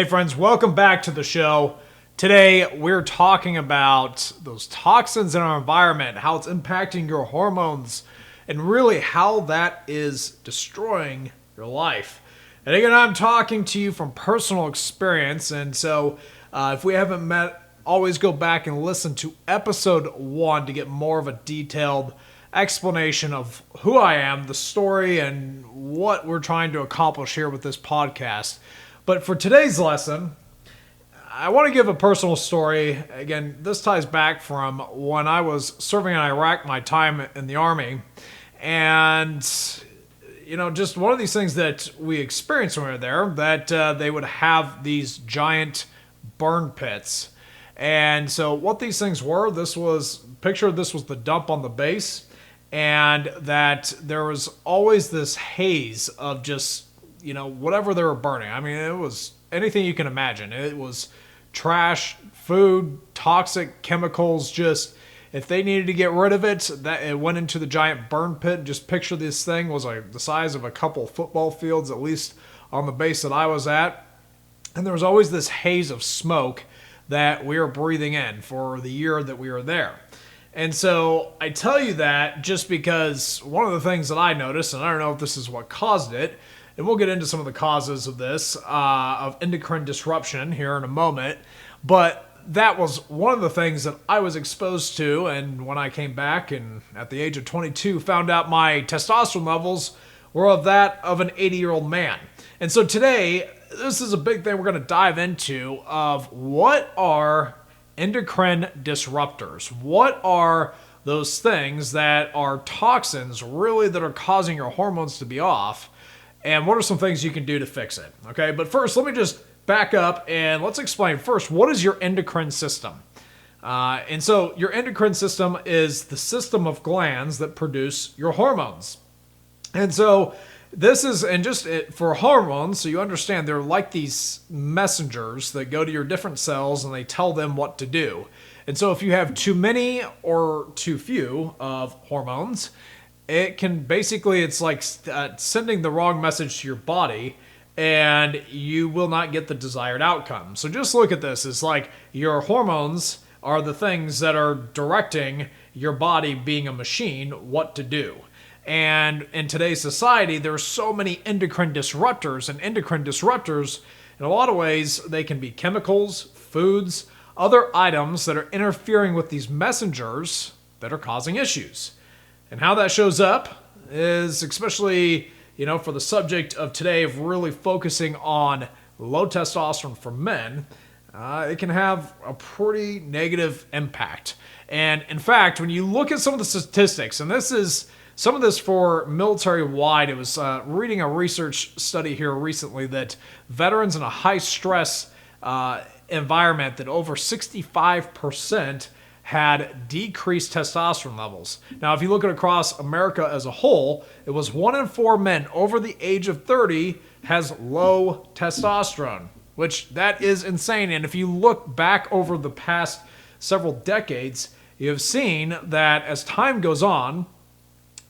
Hey friends, welcome back to the show. Today we're talking about those toxins in our environment, how it's impacting your hormones, and really how that is destroying your life. And again, I'm talking to you from personal experience, and so if we haven't met, always go back and listen to episode 1 to get more of a detailed explanation of who I am, the story, and what we're trying to accomplish here with this podcast. But for today's lesson, I want to give a personal story. Again, this ties back from when I was serving in Iraq, my time in the Army. And, just one of these things that we experienced when we were there, that they would have these giant burn pits. And so what these things were, this was the dump on the base, and that there was always this haze of just whatever they were burning. I mean, it was anything you can imagine. It was trash, food, toxic chemicals. Just if they needed to get rid of it, that it went into the giant burn pit. Just picture this thing was like the size of a couple football fields, at least on the base that I was at. And there was always this haze of smoke that we were breathing in for the year that we were there. And so I tell you that just because one of the things that I noticed, and I don't know if this is what caused it, and we'll get into some of the causes of this, of endocrine disruption here in a moment. But that was one of the things that I was exposed to. And when I came back and at the age of 22, found out my testosterone levels were of that of an 80-year-old man. And so today, this is a big thing we're going to dive into of what are endocrine disruptors. What are those things that are toxins really that are causing your hormones to be off? And what are some things you can do to fix it? Okay, but first, let me just back up and let's explain first, what is your endocrine system? And so your endocrine system is the system of glands that produce your hormones. And so this is, and just for hormones, so you understand they're like these messengers that go to your different cells and they tell them what to do. And so if you have too many or too few of hormones, it can basically, it's like sending the wrong message to your body and you will not get the desired outcome. So just look at this. It's like your hormones are the things that are directing your body, being a machine, what to do. And in today's society, there are so many endocrine disruptors, and endocrine disruptors, in a lot of ways, they can be chemicals, foods, other items that are interfering with these messengers that are causing issues. And how that shows up is especially, for the subject of today of really focusing on low testosterone for men, it can have a pretty negative impact. And in fact, when you look at some of the statistics, and this is some of this for military-wide, it was reading a research study here recently that veterans in a high-stress environment, that over 65% had decreased testosterone levels. Now, if you look at across America as a whole, it was 1 in 4 men over the age of 30 has low testosterone, which that is insane. And if you look back over the past several decades, you have seen that as time goes on,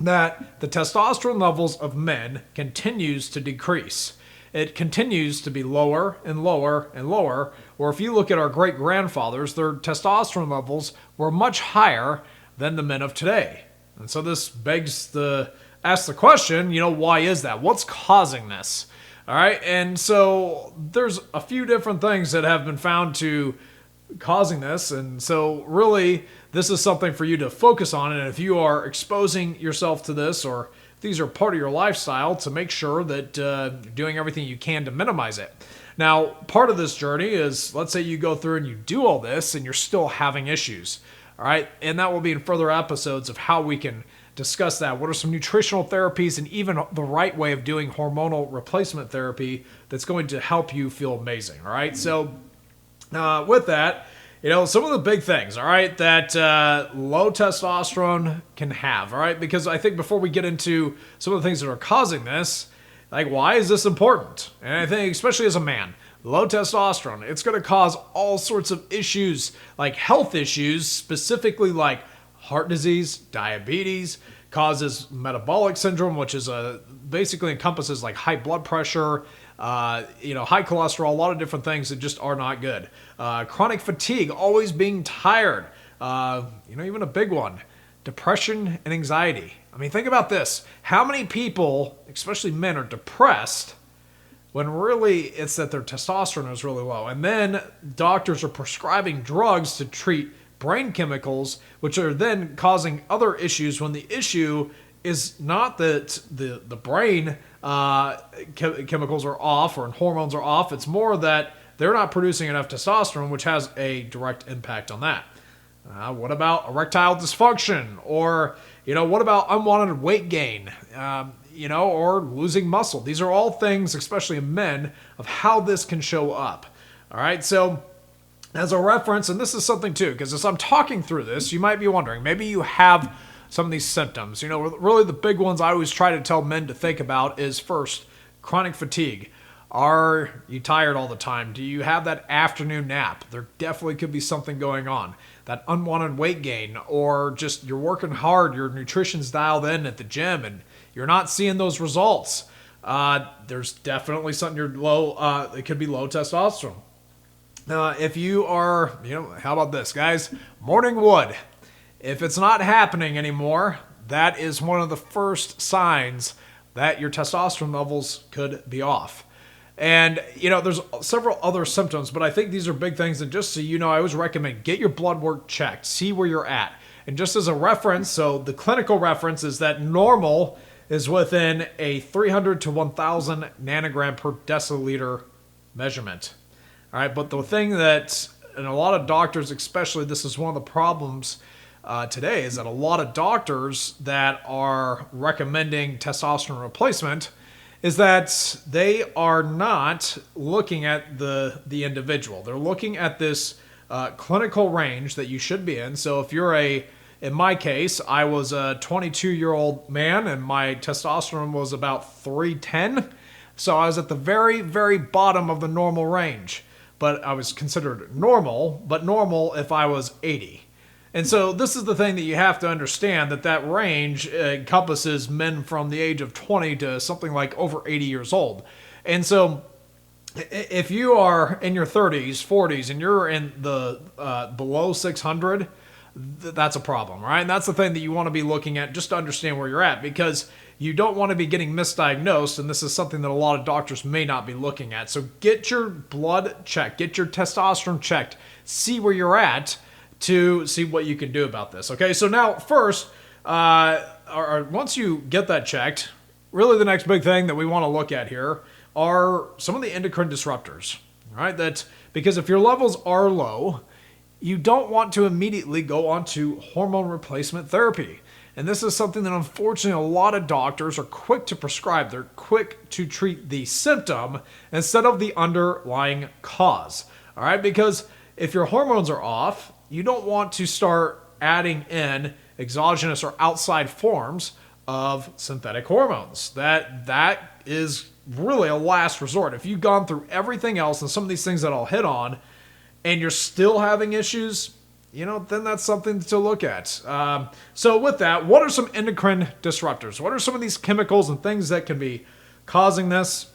that the testosterone levels of men continues to decrease. It continues to be lower and lower and lower, or if you look at our great-grandfathers, their testosterone levels were much higher than the men of today. And so this asks the question, why is that? What's causing this? All right, and so there's a few different things that have been found to causing this, and so really this is something for you to focus on. And if you are exposing yourself to this, or these are part of your lifestyle, to make sure that you're doing everything you can to minimize it. Now, part of this journey is, let's say you go through and you do all this and you're still having issues, all right? And that will be in further episodes of how we can discuss that. What are some nutritional therapies and even the right way of doing hormonal replacement therapy that's going to help you feel amazing, all right? So with that, some of the big things, all right, that low testosterone can have, all right? Because I think before we get into some of the things that are causing this, like, why is this important? And I think, especially as a man, low testosterone, it's going to cause all sorts of issues, like health issues, specifically like heart disease, diabetes, causes metabolic syndrome, which is basically encompasses like high blood pressure, high cholesterol, a lot of different things that just are not good. Chronic fatigue, always being tired. Even a big one, depression and anxiety. I mean, think about this. How many people, especially men, are depressed when really it's that their testosterone is really low? And then doctors are prescribing drugs to treat brain chemicals, which are then causing other issues when the issue is not that the brain chemicals are off or hormones are off. It's more that they're not producing enough testosterone, which has a direct impact on that. What about erectile dysfunction? Or, what about unwanted weight gain? Or losing muscle? These are all things, especially in men, of how this can show up. All right, so as a reference, and this is something too, because as I'm talking through this, you might be wondering, maybe you have some of these symptoms. Really the big ones I always try to tell men to think about is first, chronic fatigue. Are you tired all the time? Do you have that afternoon nap? There definitely could be something going on. That unwanted weight gain, or just you're working hard, your nutrition's dialed in at the gym, and you're not seeing those results. There's definitely something you're low. It could be low testosterone. If you are, how about this, guys? Morning wood. If it's not happening anymore, that is one of the first signs that your testosterone levels could be off. And, there's several other symptoms, but I think these are big things. And just so you know, I always recommend get your blood work checked, see where you're at. And just as a reference, so the clinical reference is that normal is within a 300 to 1,000 nanogram per deciliter measurement. All right, but the thing that, and a lot of doctors especially, this is one of the problems today, is that a lot of doctors that are recommending testosterone replacement is that they are not looking at the individual. They're looking at this clinical range that you should be in. So if you're in my case, I was a 22-year-old man and my testosterone was about 310. So I was at the very, very bottom of the normal range. But I was considered normal, but normal if I was 80. And so this is the thing that you have to understand, that range encompasses men from the age of 20 to something like over 80 years old. And so if you are in your 30s, 40s, and you're in the below 600, that's a problem, right? And that's the thing that you want to be looking at just to understand where you're at, because you don't want to be getting misdiagnosed, and this is something that a lot of doctors may not be looking at. So get your blood checked, get your testosterone checked, see where you're at, to see what you can do about this. Okay, so now first, or once you get that checked, really the next big thing that we want to look at here are some of the endocrine disruptors. All right, that's because if your levels are low, you don't want to immediately go on to hormone replacement therapy. And this is something that unfortunately a lot of doctors are quick to prescribe. They're quick to treat the symptom instead of the underlying cause. All right, because if your hormones are off, you don't want to start adding in exogenous or outside forms of synthetic hormones. That is really a last resort. If you've gone through everything else and some of these things that I'll hit on, and you're still having issues, then that's something to look at. So with that, what are some endocrine disruptors? What are some of these chemicals and things that can be causing this?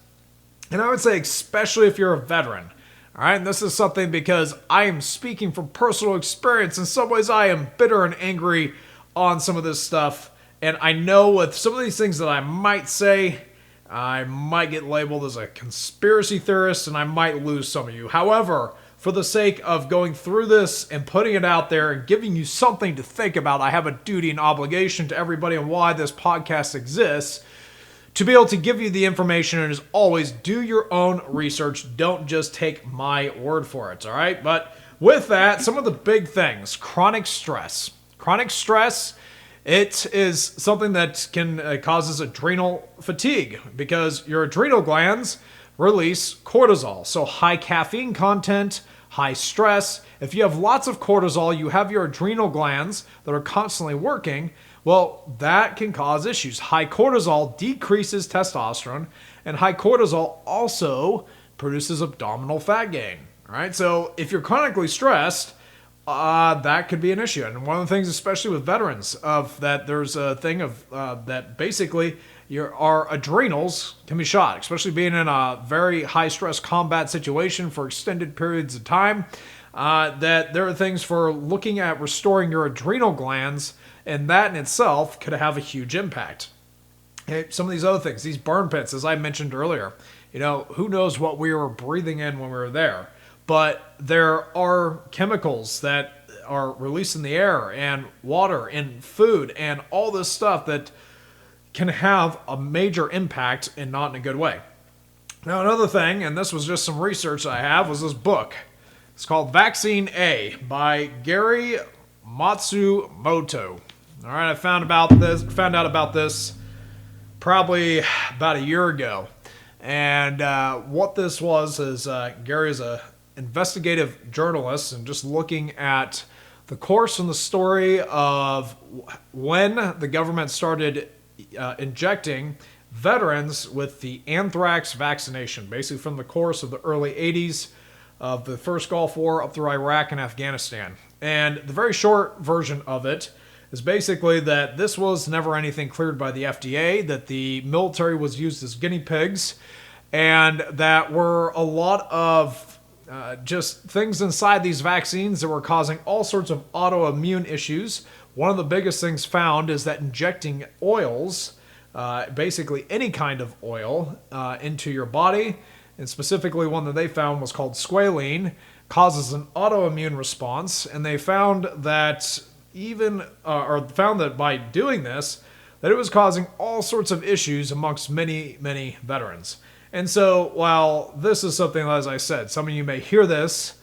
And I would say, especially if you're a veteran. All right, and this is something because I am speaking from personal experience. In some ways, I am bitter and angry on some of this stuff. And I know with some of these things that I might say, I might get labeled as a conspiracy theorist and I might lose some of you. However, for the sake of going through this and putting it out there and giving you something to think about, I have a duty and obligation to everybody on why this podcast exists, to be able to give you the information. And as always, do your own research. Don't just take my word for it, all right? But with that, some of the big things, chronic stress. Chronic stress, it is something that can causes adrenal fatigue because your adrenal glands release cortisol. So high caffeine content, high stress. If you have lots of cortisol, you have your adrenal glands that are constantly working. Well, that can cause issues. High cortisol decreases testosterone, and high cortisol also produces abdominal fat gain. All right, so if you're chronically stressed, that could be an issue. And one of the things, especially with veterans, of that there's a thing of that basically our adrenals can be shot, especially being in a very high stress combat situation for extended periods of time. That there are things for looking at restoring your adrenal glands, and that in itself could have a huge impact. Okay, some of these other things, these burn pits, as I mentioned earlier, who knows what we were breathing in when we were there. But there are chemicals that are released in the air and water and food and all this stuff that can have a major impact and not in a good way. Now, another thing, and this was just some research I have, was this book. It's called Vaccine A by Gary Matsumoto. All right, I found out about this probably about a year ago. And what this was is Gary is an investigative journalist and just looking at the course and the story of when the government started injecting veterans with the anthrax vaccination, basically from the course of the early 80s of the first Gulf War up through Iraq and Afghanistan. And the very short version of it is basically that this was never anything cleared by the FDA, that the military was used as guinea pigs, and that were a lot of just things inside these vaccines that were causing all sorts of autoimmune issues. One of the biggest things found is that injecting oils, basically any kind of oil, into your body, and specifically one that they found was called squalene, causes an autoimmune response. And they found that found that by doing this, that it was causing all sorts of issues amongst many, many veterans. And so, while this is something, as I said, some of you may hear this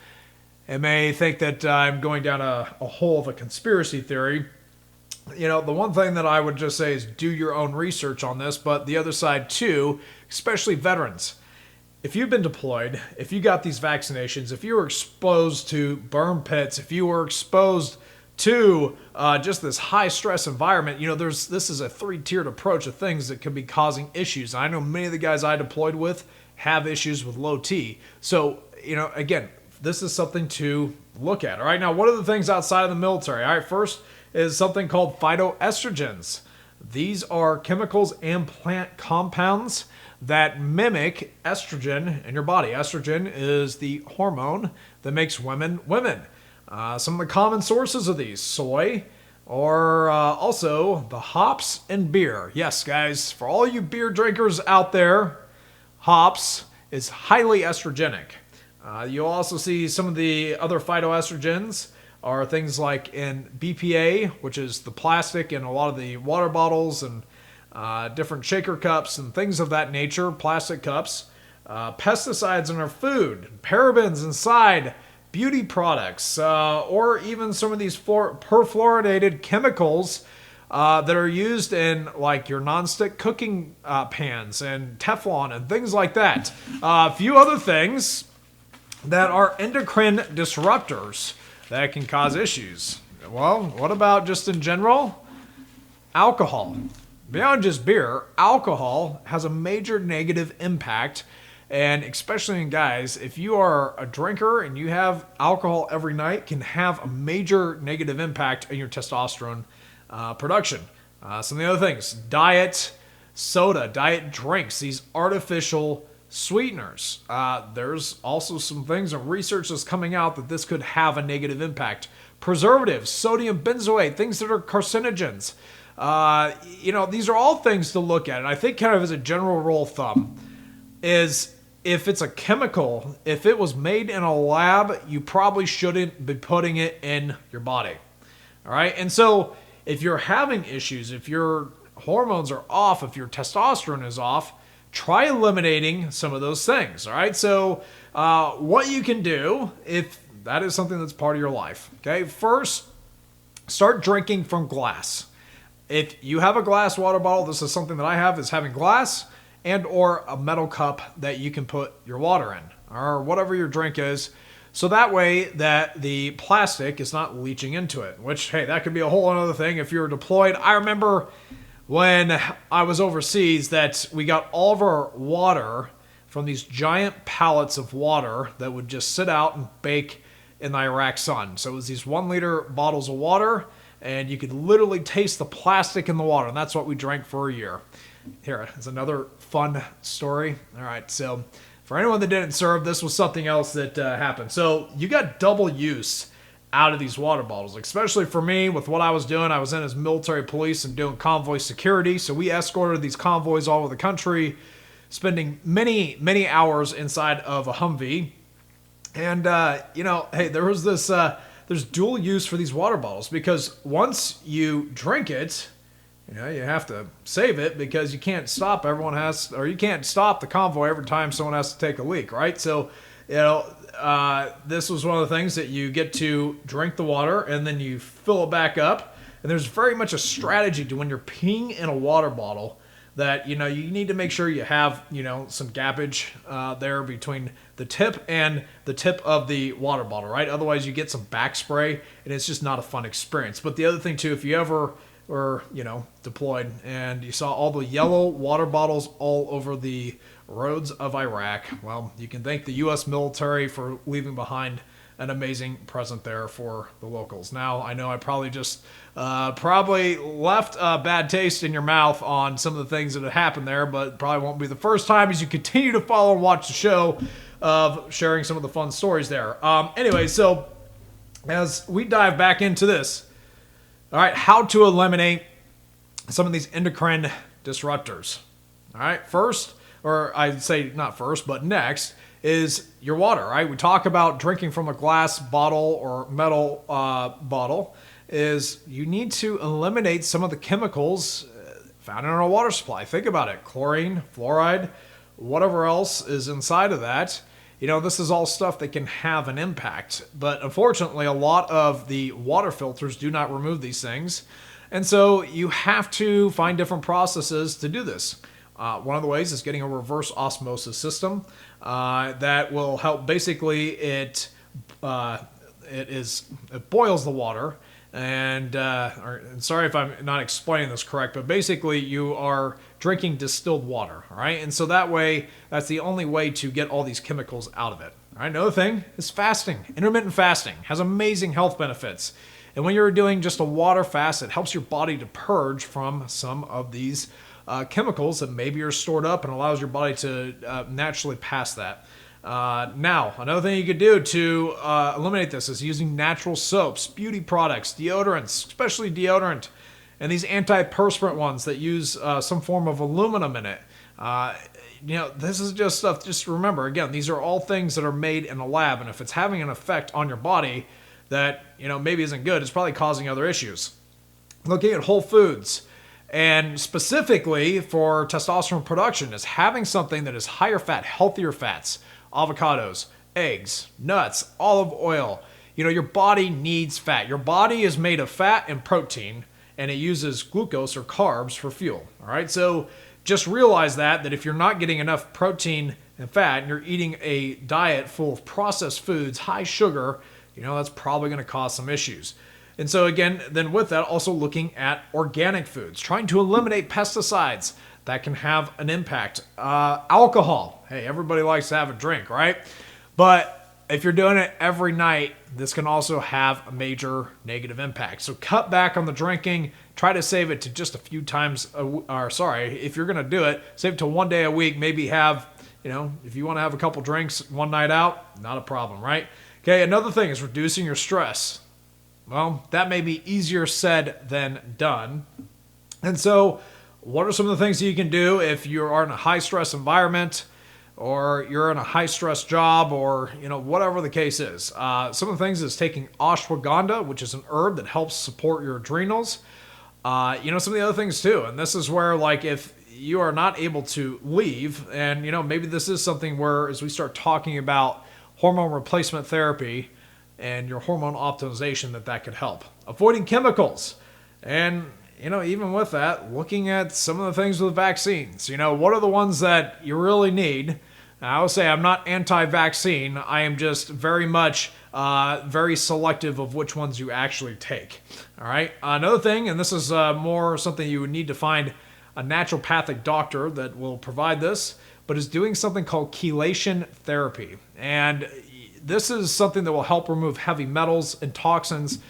and may think that I'm going down a hole of a conspiracy theory. The one thing that I would just say is do your own research on this, but the other side too, especially veterans. If you've been deployed, if you got these vaccinations, if you were exposed to burn pits, if you were exposed to just this high stress environment, this is a 3-tiered approach of things that could be causing issues. I know many of the guys I deployed with have issues with low T. So, again, this is something to look at. All right, now what are the things outside of the military? All right, first is something called phytoestrogens. These are chemicals and plant compounds that mimic estrogen in your body. Estrogen is the hormone that makes women women. Some of the common sources of these, soy, or also the hops in beer. Yes, guys, for all you beer drinkers out there, hops is highly estrogenic. You'll also see some of the other phytoestrogens are things like in BPA, which is the plastic in a lot of the water bottles and different shaker cups and things of that nature, plastic cups. Pesticides in our food, parabens inside beauty products, or even some of these perfluorinated chemicals that are used in like your nonstick cooking pans and Teflon and things like that. A few other things that are endocrine disruptors that can cause issues. Well, what about just in general? Alcohol. Beyond just beer, alcohol has a major negative impact. And especially in guys, if you are a drinker and you have alcohol every night, can have a major negative impact on your testosterone production. Some of the other things, diet soda, diet drinks, these artificial sweeteners. There's also some things and research that's coming out that this could have a negative impact. Preservatives, sodium benzoate, things that are carcinogens. These are all things to look at. And I think kind of as a general rule of thumb is if it's a chemical, if it was made in a lab, you probably shouldn't be putting it in your body. All right. And so if you're having issues, if your hormones are off, if your testosterone is off, try eliminating some of those things. All right. So what you can do if that is something that's part of your life. Okay. First, start drinking from glass. If you have a glass water bottle, this is something that I have, is having glass and or a metal cup that you can put your water in or whatever your drink is. So that way that the plastic is not leaching into it, which, hey, that could be a whole other thing if you're deployed. I remember when I was overseas that we got all of our water from these giant pallets of water that would just sit out and bake in the Iraq sun. So it was these 1 liter bottles of water, and you could literally taste the plastic in the water, and that's what we drank for a year. Here is another fun story. All right, so for anyone that didn't serve, this was something else that happened. So you got double use out of these water bottles, especially for me with what I was doing. I was in as military police and doing convoy security. So we escorted these convoys all over the country, spending many, many hours inside of a Humvee. And, hey, there was this, there's dual use for these water bottles because once you drink it, you have to save it because you can't stop you can't stop the convoy every time someone has to take a leak, right? So, this was one of the things that you get to drink the water and then you fill it back up. And there's very much a strategy to when you're peeing in a water bottle that, you need to make sure you have, some gappage there between the tip and the tip of the water bottle, right? Otherwise you get some back spray and it's just not a fun experience. But the other thing too, if you ever were, deployed and you saw all the yellow water bottles all over the roads of Iraq, well, you can thank the U.S. military for leaving behind an amazing present there for the locals. Now, I know I probably just probably left a bad taste in your mouth on some of the things that have happened there, but probably won't be the first time as you continue to follow and watch the show of sharing some of the fun stories there. Anyway, so as we dive back into this, all right, how to eliminate some of these endocrine disruptors. All right, first, or I'd say not first, but next, is your water, right? We talk about drinking from a glass bottle or metal bottle, is you need to eliminate some of the chemicals found in our water supply. Think about it, chlorine, fluoride, whatever else is inside of that. This is all stuff that can have an impact. But unfortunately, a lot of the water filters do not remove these things. And so you have to find different processes to do this. One of the ways is getting a reverse osmosis system that will help. Basically, it boils the water, and sorry if I'm not explaining this correct, but basically you are drinking distilled water, all right? And so that way, that's the only way to get all these chemicals out of it. All right, another thing is fasting. Intermittent fasting has amazing health benefits. And when you're doing just a water fast, it helps your body to purge from some of these chemicals that maybe are stored up and allows your body to naturally pass that. Now, another thing you could do to eliminate this is using natural soaps, beauty products, deodorants, especially deodorant, and these antiperspirant ones that use some form of aluminum in it. This is just stuff, just remember, again, these are all things that are made in a lab, and if it's having an effect on your body that, maybe isn't good, it's probably causing other issues. Looking at whole foods, and specifically for testosterone production, is having something that is higher fat, healthier fats, avocados, eggs, nuts, olive oil. Your body needs fat. Your body is made of fat and protein, and it uses glucose or carbs for fuel. All right, so just realize that if you're not getting enough protein and fat, and you're eating a diet full of processed foods, high sugar, that's probably going to cause some issues. And so again, then with that, also looking at organic foods, trying to eliminate pesticides that can have an impact. Alcohol. Hey, everybody likes to have a drink, right? But if you're doing it every night, this can also have a major negative impact. So cut back on the drinking. Try to save it to just a few times, if you're going to do it, save it to one day a week. Maybe have, if you want to have a couple drinks one night out, not a problem, right? Okay, another thing is reducing your stress. Well, that may be easier said than done. And so what are some of the things that you can do if you are in a high-stress environment, or you're in a high-stress job, or, whatever the case is? Some of the things is taking ashwagandha, which is an herb that helps support your adrenals. Some of the other things too, and this is where, if you are not able to leave, and, maybe this is something where, as we start talking about hormone replacement therapy and your hormone optimization, that could help. Avoiding chemicals. And, even with that, looking at some of the things with vaccines. What are the ones that you really need? I would say I'm not anti-vaccine. I am just very much very selective of which ones you actually take. All right. Another thing, and this is more something you would need to find a naturopathic doctor that will provide this, but is doing something called chelation therapy. And this is something that will help remove heavy metals and toxins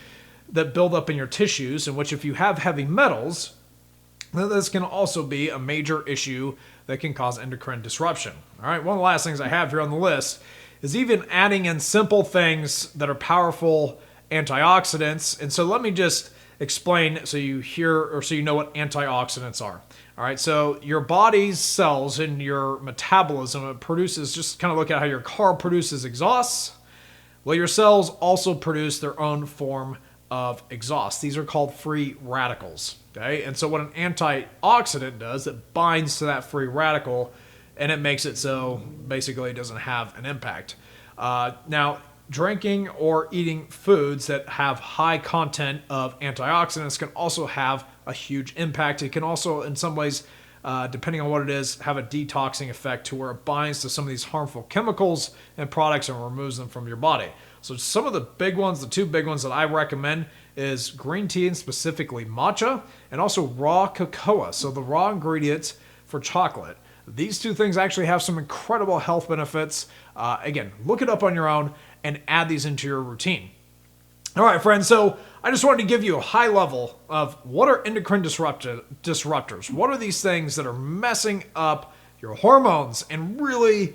that build up in your tissues, in which if you have heavy metals, this can also be a major issue that can cause endocrine disruption. All right, one of the last things I have here on the list is even adding in simple things that are powerful antioxidants. And so let me just explain so you hear or so you know what antioxidants are. All right, so your body's cells and your metabolism, it produces, just kind of look at how your car produces exhausts. Well, your cells also produce their own form of exhaust. These are called free radicals. Okay, and so what an antioxidant does, it binds to that free radical and it makes it so basically it doesn't have an impact. Now, drinking or eating foods that have high content of antioxidants can also have a huge impact. It can also, in some ways, depending on what it is, have a detoxing effect to where it binds to some of these harmful chemicals and products and removes them from your body. So some of the big ones, the two big ones that I recommend is green tea and specifically matcha, and also raw cocoa. So the raw ingredients for chocolate. These two things actually have some incredible health benefits. Again, look it up on your own and add these into your routine. All right, friends, so I just wanted to give you a high level of what are endocrine disruptors. What are these things that are messing up your hormones? And really,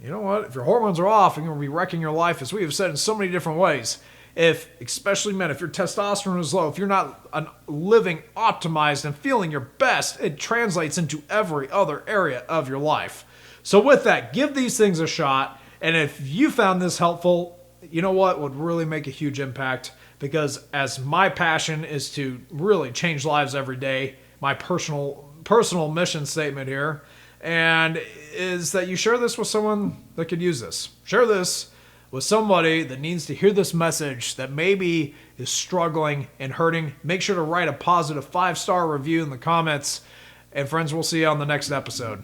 you know what? If your hormones are off, you're going to be wrecking your life, as we have said in so many different ways. If, especially men, if your testosterone is low, if you're not living optimized and feeling your best, it translates into every other area of your life. So with that, give these things a shot. And if you found this helpful, you know what would really make a huge impact? Because as my passion is to really change lives every day, my personal mission statement here, and is that you share this with someone that could use this. Share this with somebody that needs to hear this message, that maybe is struggling and hurting. Make sure to write a positive 5-star review in the comments. And friends, we'll see you on the next episode.